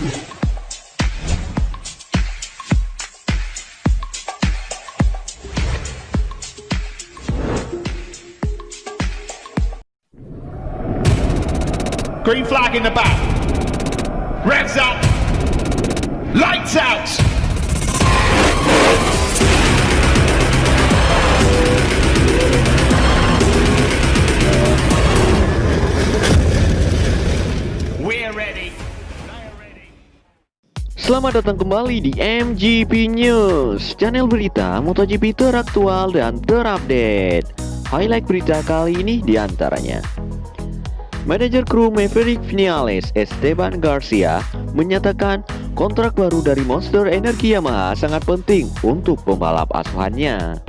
Green flag in the back. Revs up. Lights out. We're ready. Selamat datang kembali di MGP News, channel berita MotoGP teraktual dan terupdate. Highlight berita kali ini diantaranya: Manajer kru Maverick Viñales, Esteban Garcia, menyatakan kontrak baru dari Monster Energy Yamaha sangat penting untuk pembalap asuhannya.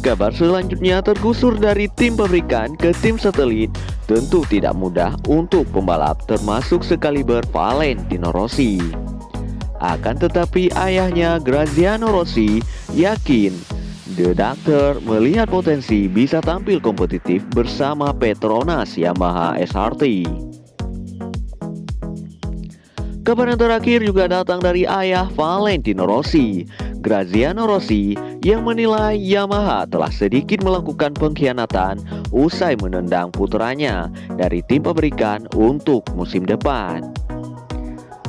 Kabar selanjutnya, tergusur dari tim pabrikan ke tim satelit tentu tidak mudah untuk pembalap termasuk sekaliber Valentino Rossi. Akan tetapi ayahnya Graziano Rossi yakin The Doctor melihat potensi bisa tampil kompetitif bersama Petronas Yamaha SRT. Kabar yang terakhir juga datang dari ayah Valentino Rossi, Graziano Rossi, yang menilai Yamaha telah sedikit melakukan pengkhianatan usai menendang putranya dari tim pabrikan untuk musim depan.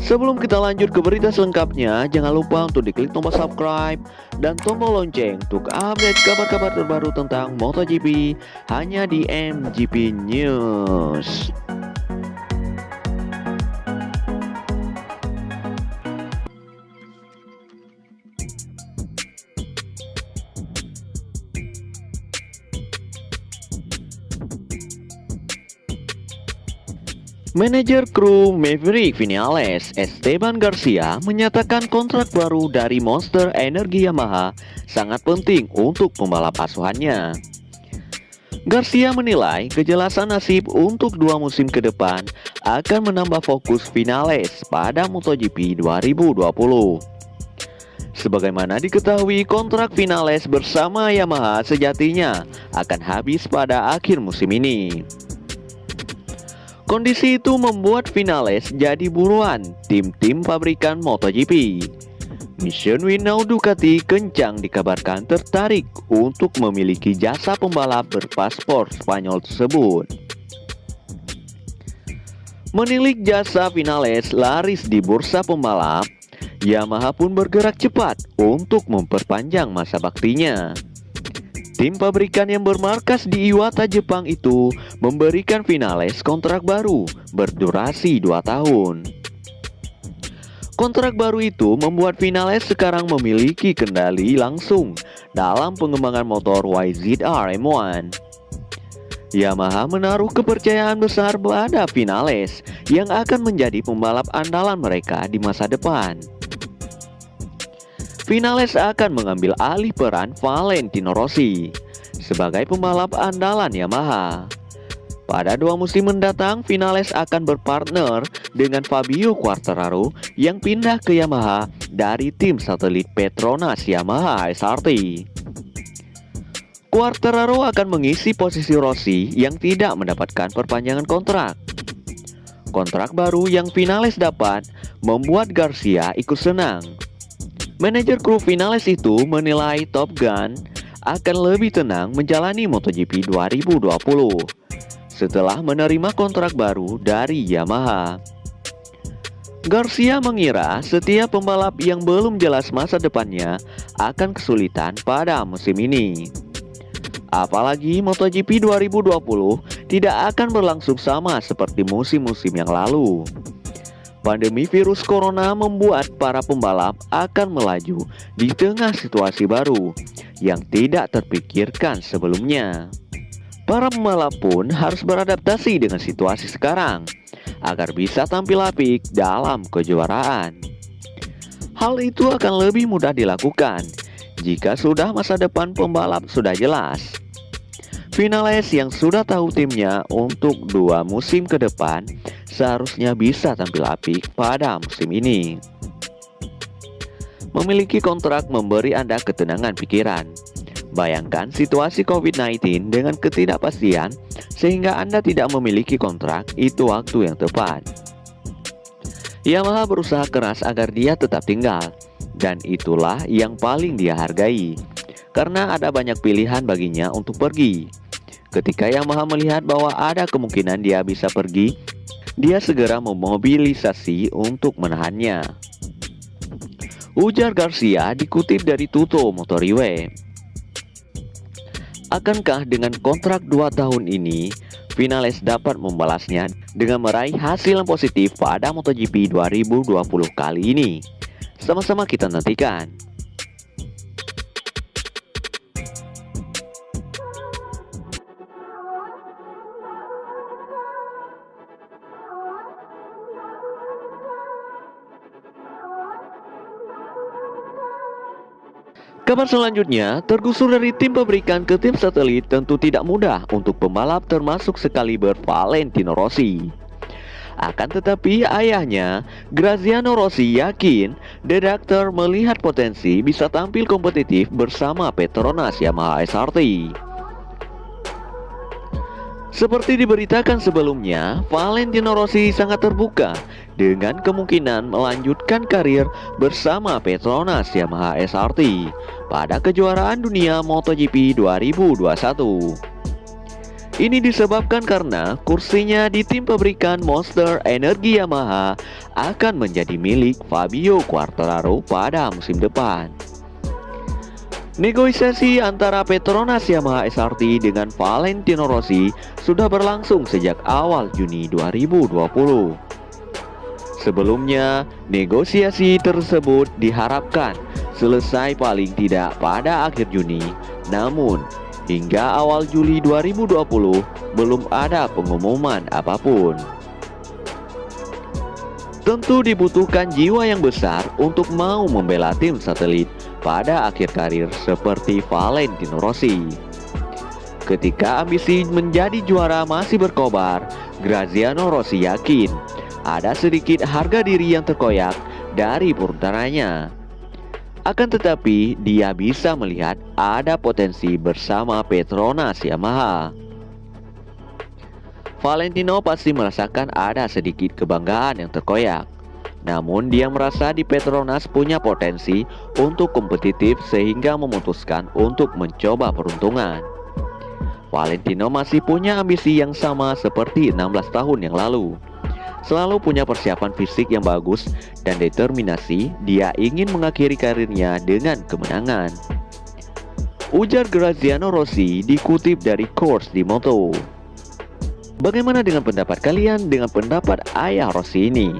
Sebelum kita lanjut ke berita selengkapnya, jangan lupa untuk diklik tombol subscribe dan tombol lonceng untuk update kabar-kabar terbaru tentang MotoGP hanya di MGP News. Manajer kru Maverick Viñales, Esteban Garcia, menyatakan kontrak baru dari Monster Energy Yamaha sangat penting untuk pembalap asuhannya. Garcia menilai kejelasan nasib untuk 2 musim ke depan akan menambah fokus Viñales pada MotoGP 2020. Sebagaimana diketahui, kontrak Viñales bersama Yamaha sejatinya akan habis pada akhir musim ini. Kondisi itu membuat Viñales jadi buruan tim-tim pabrikan MotoGP. Michelin Ducati kencang dikabarkan tertarik untuk memiliki jasa pembalap berpaspor Spanyol tersebut. Menilik jasa Viñales laris di bursa pembalap, Yamaha pun bergerak cepat untuk memperpanjang masa baktinya. Tim pabrikan yang bermarkas di Iwata, Jepang itu memberikan Viñales kontrak baru berdurasi 2 tahun. Kontrak baru itu membuat Viñales sekarang memiliki kendali langsung dalam pengembangan motor YZR M1. Yamaha menaruh kepercayaan besar pada Viñales yang akan menjadi pembalap andalan mereka di masa depan. Viñales akan mengambil alih peran Valentino Rossi sebagai pembalap andalan Yamaha. Pada 2 musim mendatang, Viñales akan berpartner dengan Fabio Quartararo yang pindah ke Yamaha dari tim satelit Petronas Yamaha SRT. Quartararo akan mengisi posisi Rossi yang tidak mendapatkan perpanjangan kontrak. Kontrak baru yang Viñales dapat membuat Garcia ikut senang. Manajer kru Viñales itu menilai Top Gun akan lebih tenang menjalani MotoGP 2020 setelah menerima kontrak baru dari Yamaha. Garcia mengira setiap pembalap yang belum jelas masa depannya akan kesulitan pada musim ini. Apalagi MotoGP 2020 tidak akan berlangsung sama seperti musim-musim yang lalu. Pandemi virus corona membuat para pembalap akan melaju di tengah situasi baru yang tidak terpikirkan sebelumnya. Para pembalap pun harus beradaptasi dengan situasi sekarang agar bisa tampil apik dalam kejuaraan. Hal itu akan lebih mudah dilakukan jika sudah masa depan pembalap sudah jelas. Viñales yang sudah tahu timnya untuk 2 musim ke depan seharusnya bisa tampil apik pada musim ini. Memiliki kontrak memberi Anda ketenangan pikiran. Bayangkan situasi COVID-19 dengan ketidakpastian sehingga Anda tidak memiliki kontrak, itu waktu yang tepat. Yamaha berusaha keras agar dia tetap tinggal, dan itulah yang paling dia hargai, karena ada banyak pilihan baginya untuk pergi. Ketika Yamaha melihat bahwa ada kemungkinan dia bisa pergi, dia segera memobilisasi untuk menahannya. Ujar Garcia dikutip dari Tutto Motoriwe. Akankah dengan kontrak 2 tahun ini, Vinales dapat membalasnya dengan meraih hasil yang positif pada MotoGP 2020 kali ini? Sama-sama kita nantikan. Kabar selanjutnya, tergusur dari tim pabrikan ke tim satelit tentu tidak mudah untuk pembalap termasuk sekaliber Valentino Rossi. Akan tetapi ayahnya, Graziano Rossi, yakin The Doctor melihat potensi bisa tampil kompetitif bersama Petronas Yamaha SRT. Seperti diberitakan sebelumnya, Valentino Rossi sangat terbuka dengan kemungkinan melanjutkan karir bersama Petronas Yamaha SRT pada kejuaraan dunia MotoGP 2021. Ini disebabkan karena kursinya di tim pabrikan Monster Energy Yamaha akan menjadi milik Fabio Quartararo pada musim depan. Negosiasi antara Petronas Yamaha SRT dengan Valentino Rossi sudah berlangsung sejak awal Juni 2020. Sebelumnya, negosiasi tersebut diharapkan selesai paling tidak pada akhir Juni. Namun, hingga awal Juli 2020 belum ada pengumuman apapun. Tentu dibutuhkan jiwa yang besar untuk mau membela tim satelit pada akhir karir seperti Valentino Rossi. Ketika ambisi menjadi juara masih berkobar, Graziano Rossi yakin ada sedikit harga diri yang terkoyak dari putaranya. Akan tetapi, dia bisa melihat ada potensi bersama Petronas Yamaha. Valentino pasti merasakan ada sedikit kebanggaan yang terkoyak. Namun dia merasa di Petronas punya potensi untuk kompetitif sehingga memutuskan untuk mencoba peruntungan. Valentino masih punya ambisi yang sama seperti 16 tahun yang lalu. Selalu punya persiapan fisik yang bagus dan determinasi, dia ingin mengakhiri karirnya dengan kemenangan. Ujar Graziano Rossi dikutip dari Course di Moto. Bagaimana dengan pendapat kalian dengan pendapat ayah Rossi ini?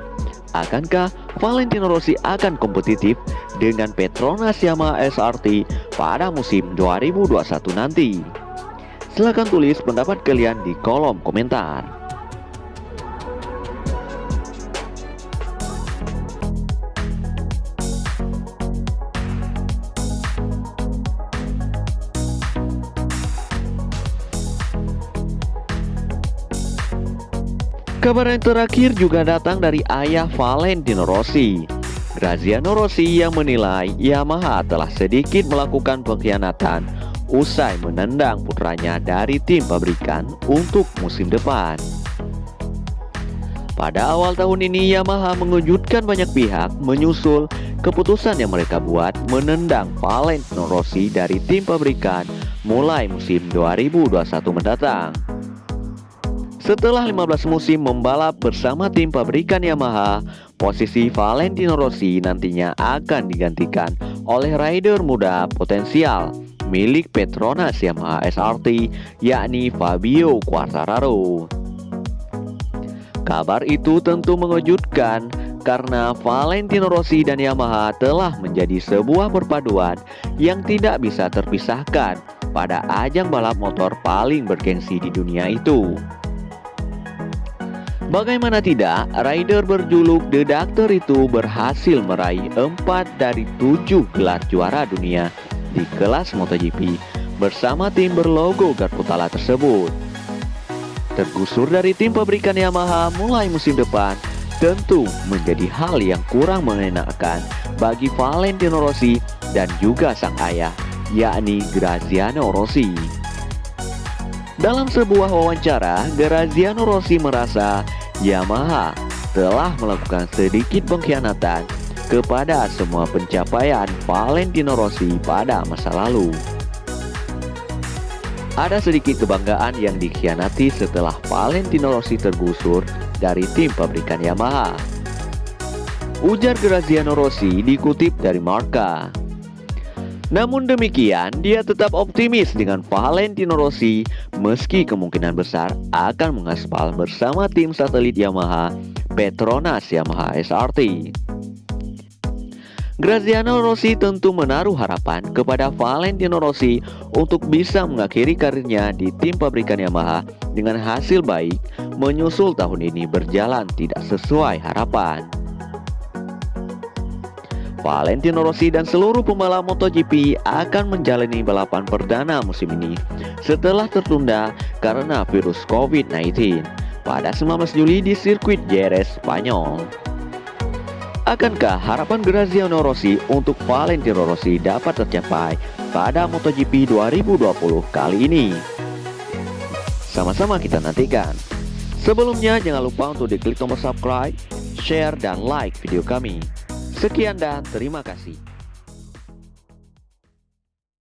Akankah Valentino Rossi akan kompetitif dengan Petronas Yamaha SRT pada musim 2021 nanti? Silahkan tulis pendapat kalian di kolom komentar. Kabar yang terakhir juga datang dari ayah Valentino Rossi, Graziano Rossi, yang menilai Yamaha telah sedikit melakukan pengkhianatan usai menendang putranya dari tim pabrikan untuk musim depan. Pada awal tahun ini, Yamaha mengejutkan banyak pihak menyusul keputusan yang mereka buat menendang Valentino Rossi dari tim pabrikan mulai musim 2021 mendatang. Setelah 15 musim membalap bersama tim pabrikan Yamaha, posisi Valentino Rossi nantinya akan digantikan oleh rider muda potensial milik Petronas Yamaha SRT, yakni Fabio Quartararo. Kabar itu tentu mengejutkan karena Valentino Rossi dan Yamaha telah menjadi sebuah perpaduan yang tidak bisa terpisahkan pada ajang balap motor paling bergengsi di dunia itu. Bagaimana tidak, rider berjuluk The Doctor itu berhasil meraih 4 dari 7 gelar juara dunia di kelas MotoGP bersama tim berlogo Garputala tersebut. Tergusur dari tim pabrikan Yamaha mulai musim depan tentu menjadi hal yang kurang mengenakan bagi Valentino Rossi dan juga sang ayah, yakni Graziano Rossi. Dalam sebuah wawancara, Graziano Rossi merasa Yamaha telah melakukan sedikit pengkhianatan kepada semua pencapaian Valentino Rossi pada masa lalu. Ada sedikit kebanggaan yang dikhianati setelah Valentino Rossi tergusur dari tim pabrikan Yamaha. Ujar Graziano Rossi dikutip dari Marca. Namun demikian, dia tetap optimis dengan Valentino Rossi meski kemungkinan besar akan mengaspal bersama tim satelit Yamaha Petronas Yamaha SRT. Graziano Rossi tentu menaruh harapan kepada Valentino Rossi untuk bisa mengakhiri karirnya di tim pabrikan Yamaha dengan hasil baik menyusul tahun ini berjalan tidak sesuai harapan. Valentino Rossi dan seluruh pembalap MotoGP akan menjalani balapan perdana musim ini setelah tertunda karena virus COVID-19 pada 19 Juli di sirkuit Jerez, Spanyol. Akankah harapan Graziano Rossi untuk Valentino Rossi dapat tercapai pada MotoGP 2020 kali ini? Sama-sama kita nantikan. Sebelumnya jangan lupa untuk diklik tombol subscribe, share, dan like video kami. Sekian dan terima kasih.